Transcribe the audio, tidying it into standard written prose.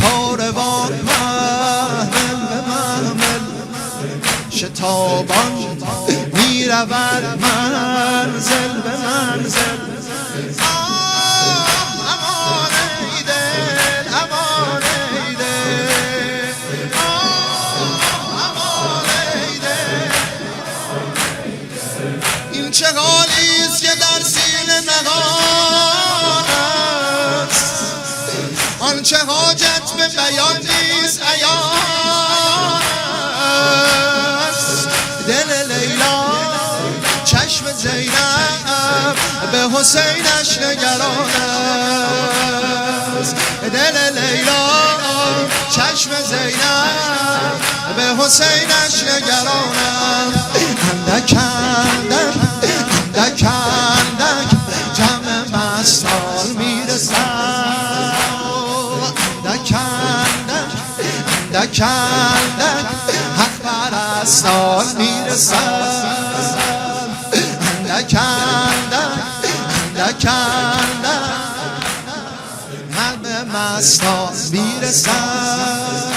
کاروان محمل به محمل شتابان میرود منزل به منزل. امان ای دل، امان ای دل، امان ای دل. این چه حالیست که در سینه نهان است، آنچه حاجت به بیان نیست عیان است. دل لیلا چشم زینب به حسینش نگران است. دل لیلا چشم زینب به حسینش نگران است. اندک اندک اندک اندک جمع مستان میرسد. اندک اندک حق پرستان میرسد. اندک اندک همه مستان میرسد.